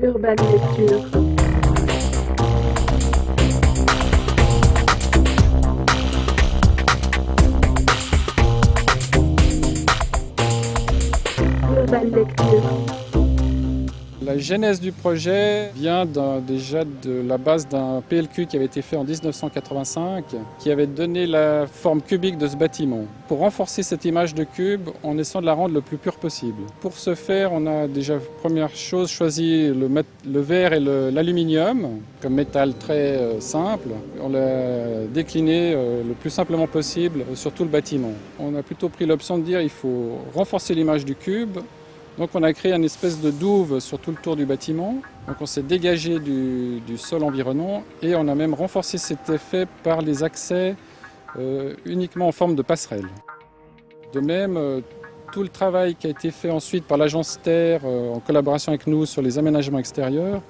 Urban Lecture. Urban Lecture. La genèse du projet vient déjà de la base d'un PLQ qui avait été fait en 1985, qui avait donné la forme cubique de ce bâtiment. Pour renforcer cette image de cube, en essayant de la rendre le plus pure possible. Pour ce faire, on a déjà, première chose, choisi le verre et l'aluminium comme métal très simple. On l'a décliné le plus simplement possible sur tout le bâtiment. On a plutôt pris l'option de dire qu'il faut renforcer l'image du cube. Donc on a créé une espèce de douve sur tout le tour du bâtiment. Donc on s'est dégagé du sol environnant et on a même renforcé cet effet par les accès uniquement en forme de passerelle. De même, tout le travail qui a été fait ensuite par l'agence Terre en collaboration avec nous sur les aménagements extérieurs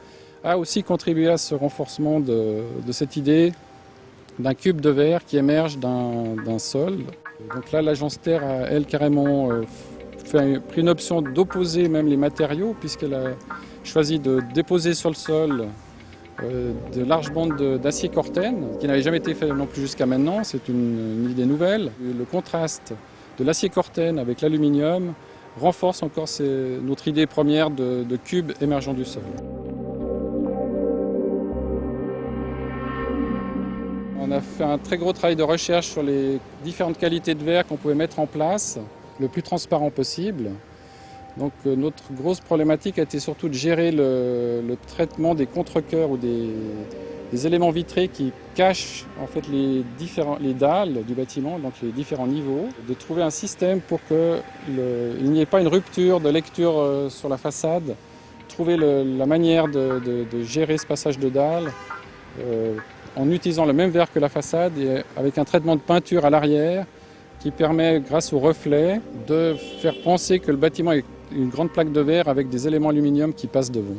a aussi contribué à ce renforcement de cette idée d'un cube de verre qui émerge d'un sol. Donc là, l'agence Terre a, elle, carrément pris une option d'opposer même les matériaux, puisqu'elle a choisi de déposer sur le sol de larges bandes d'acier cortène, qui n'avaient jamais été fait non plus jusqu'à maintenant. C'est une idée nouvelle. Le contraste de l'acier cortène avec l'aluminium renforce encore notre idée première de cube émergeant du sol. On a fait un très gros travail de recherche sur les différentes qualités de verre qu'on pouvait mettre en place, le plus transparent possible. Donc notre grosse problématique a été surtout de gérer le traitement des contre-cœurs ou des éléments vitrés qui cachent en fait les dalles du bâtiment, donc les différents niveaux, de trouver un système pour qu'il n'y ait pas une rupture de lecture sur la façade, trouver la manière de gérer ce passage de dalles en utilisant le même verre que la façade et avec un traitement de peinture à l'arrière qui permet, grâce au reflet, de faire penser que le bâtiment est une grande plaque de verre avec des éléments aluminium qui passent devant.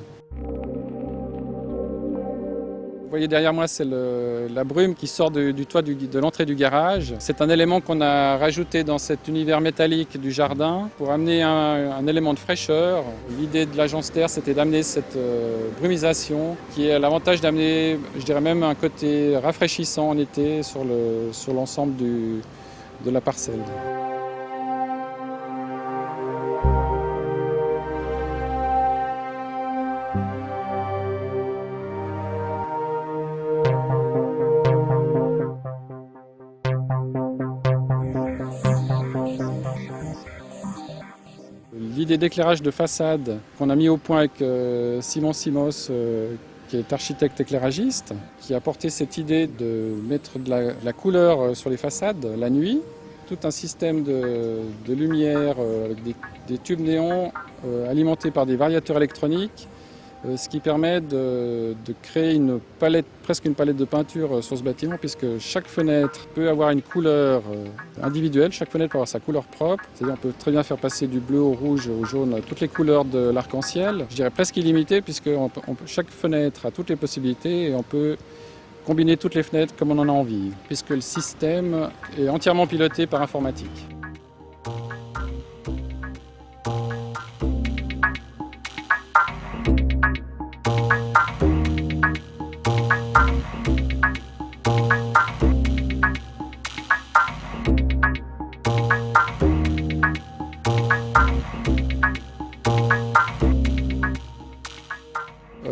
Vous voyez derrière moi, c'est la brume qui sort du toit de l'entrée du garage. C'est un élément qu'on a rajouté dans cet univers métallique du jardin pour amener un élément de fraîcheur. L'idée de l'agence Terre, c'était d'amener cette brumisation qui a l'avantage d'amener, je dirais même, un côté rafraîchissant en été sur l'ensemble de la parcelle. L'idée d'éclairage de façade qu'on a mis au point avec Simon Simos, qui est architecte éclairagiste, qui a porté cette idée de mettre de la couleur sur les façades la nuit, tout un système de lumière avec des tubes néons alimentés par des variateurs électroniques, ce qui permet de créer presque une palette de peinture sur ce bâtiment, puisque chaque fenêtre peut avoir une couleur individuelle, chaque fenêtre peut avoir sa couleur propre, c'est-à-dire on peut très bien faire passer du bleu au rouge, au jaune, toutes les couleurs de l'arc-en-ciel, je dirais presque illimité, puisque chaque fenêtre a toutes les possibilités et on peut combiner toutes les fenêtres comme on en a envie, puisque le système est entièrement piloté par informatique.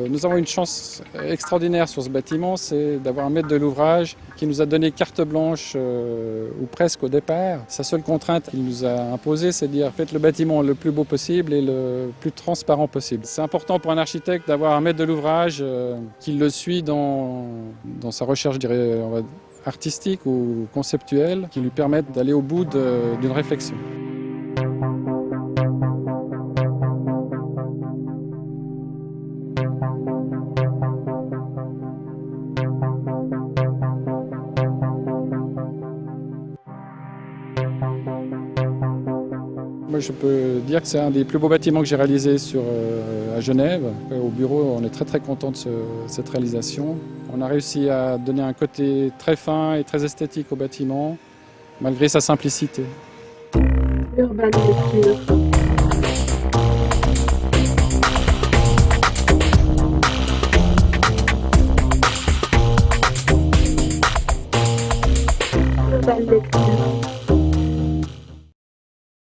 Nous avons une chance extraordinaire sur ce bâtiment, c'est d'avoir un maître de l'ouvrage qui nous a donné carte blanche, ou presque au départ. Sa seule contrainte qu'il nous a imposée, c'est de dire faites le bâtiment le plus beau possible et le plus transparent possible. C'est important pour un architecte d'avoir un maître de l'ouvrage qui le suit dans sa recherche, je dirais, artistique ou conceptuelle, qui lui permette d'aller au bout d'une réflexion. Moi, je peux dire que c'est un des plus beaux bâtiments que j'ai réalisé à Genève. Au bureau, on est très très content de cette réalisation. On a réussi à donner un côté très fin et très esthétique au bâtiment, malgré sa simplicité. Urban Lecture. Urban Lecture.